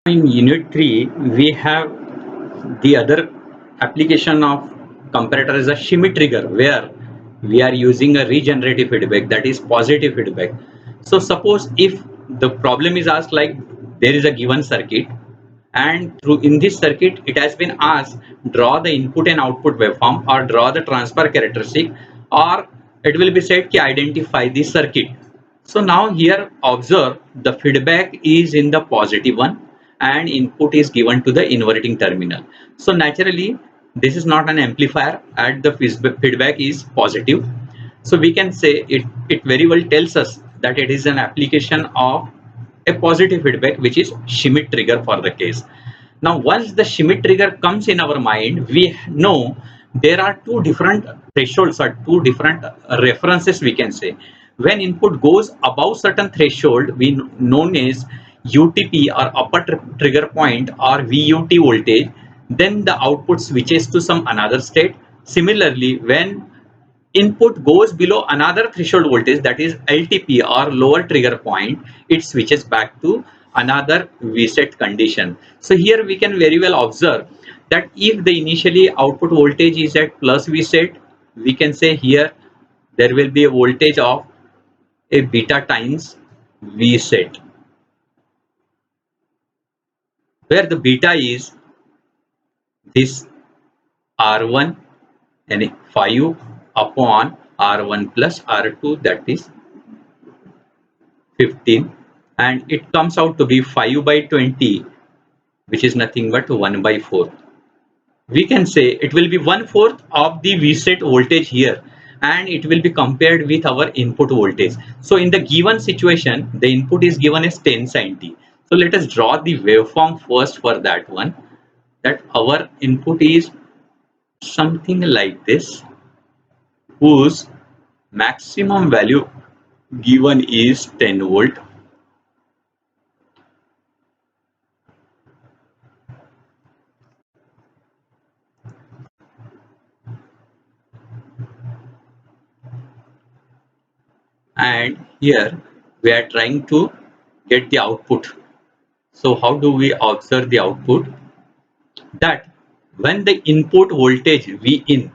In Unit 3, we have the other application of comparator is a Schmitt trigger, where we are using a regenerative feedback, that is positive feedback. So suppose if the problem is asked like there is a given circuit, and through in this circuit it has been asked draw the input and output waveform or draw the transfer characteristic, or it will be said to identify the circuit. So now here observe the feedback is in the positive one and input is given to the inverting terminal. So naturally this is not an amplifier and the feedback is positive. So we can say it very well tells us that it is an application of a positive feedback, which is Schmitt trigger for the case. Now once the Schmitt trigger comes in our mind, we know there are two different thresholds or two different references, we can say. When input goes above certain threshold, we known as UTP or upper trigger point or VUT voltage, then the output switches to some another state. Similarly, when input goes below another threshold voltage, that is LTP or lower trigger point, it switches back to another VSET condition. So here we can very well observe that if the initially output voltage is at plus VSET, we can say here there will be a voltage of a beta times VSET, where the beta is this R1 and 5 upon R1 plus R2, that is 15, and it comes out to be 5 by 20, which is nothing but 1 by 4. We can say it will be 1/4 of the VSET voltage here, and it will be compared with our input voltage. So in the given situation, the input is given as 10 sin t. So let us draw the waveform first for that one, that our input is something like this, whose maximum value given is 10 volt. And here we are trying to get the output. So how do we observe the output? That when the input voltage V in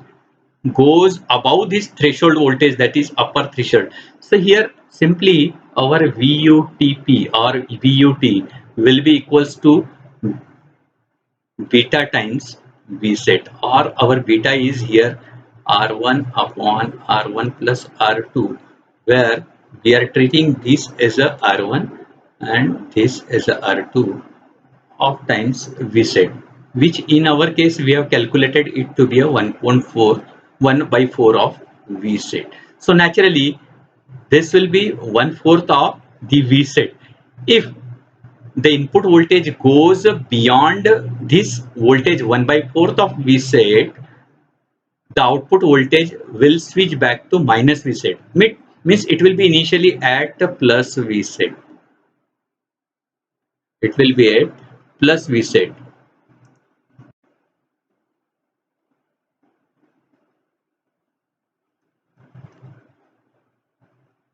goes above this threshold voltage, that is upper threshold, so here simply our VUTP or VUT will be equals to beta times Vset, or our beta is here R1 upon R1 plus R2, where we are treating this as a R1 and this as a R2 of times Vset, which in our case we have calculated it to be a 1.4 1 by 4 of Vset. So naturally this will be 1/4 of the Vset. If the input voltage goes beyond this voltage 1 by 4th of Vset, the output voltage will switch back to minus Vset. Means it will be initially at plus Vset. It will be at plus Vset.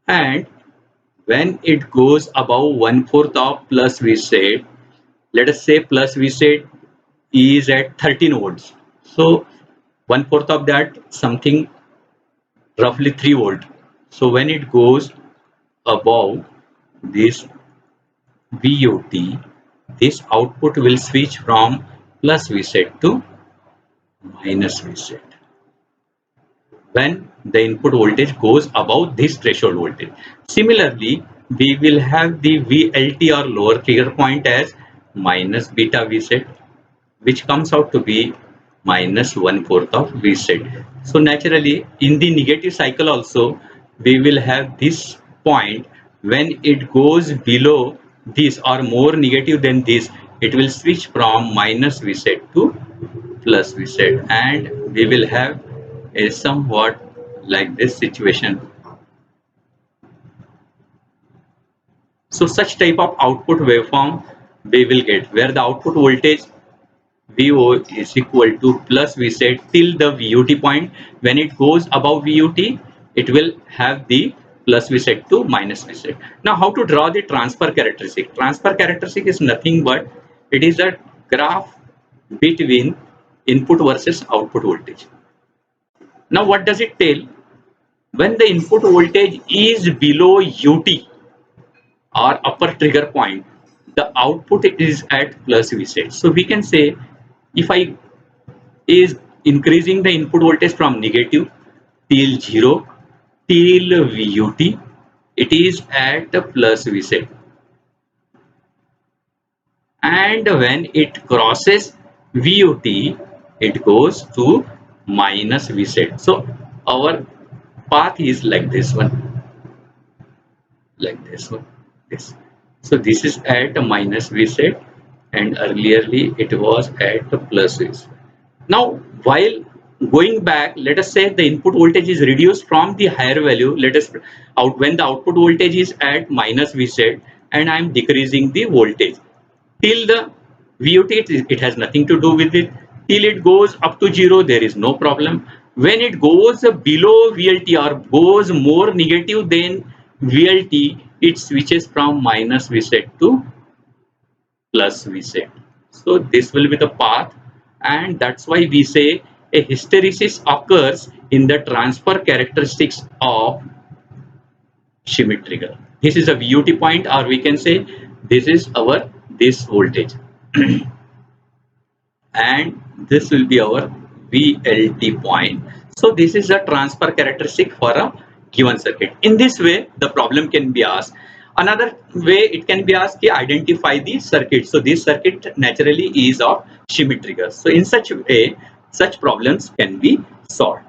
And when it goes above 1/4 of plus Vset, let us say plus Vset is at 13 volts. So 1/4 of that something roughly 3 volt. So when it goes above this VUT, this output will switch from plus Vset to minus Vset when the input voltage goes above this threshold voltage. Similarly, we will have the VLT or lower trigger point as minus beta Vset, which comes out to be minus 1/4 of Vset. So naturally, in the negative cycle also, we will have this point. When it goes below this or more negative than this, it will switch from minus Vset to plus Vset, and we will have a somewhat like this situation. So such type of output waveform we will get, where the output voltage VO is equal to plus Vset till the VUT point. When it goes above VUT, it will have the plus Vset to minus Vset. Now how to draw the transfer characteristic? Transfer characteristic is nothing but It is a graph between input versus output voltage. Now what does it tell? When the input voltage is below UT or upper trigger point, the output is at plus Vset. So we can say if I is increasing the input voltage from negative till 0 till VUT, it is at plus Vset. And when it crosses VUT, it goes to minus Vset. So our path is like this one, like this one, this. So this is at minus Vset, and earlierly it was at plus Vset. Now, while going back, let us say the input voltage is reduced from the higher value. Let us out when the output voltage is at minus Vset, and I am decreasing the voltage till the VOT. It has nothing to do with it. Till it goes up to 0, there is no problem. When it goes below VLT or goes more negative than VLT, it switches from minus Vset to plus Vset. So this will be the path, and that's why we say a hysteresis occurs in the transfer characteristics of Schmitt trigger. This is a VUT point, or we can say this is our this voltage, and this will be our VLT point. So this is a transfer characteristic for a given circuit. In this way, the problem can be asked. Another way it can be asked, identify the circuit. So this circuit naturally is of Schmitt trigger. So in such way, such problems can be solved.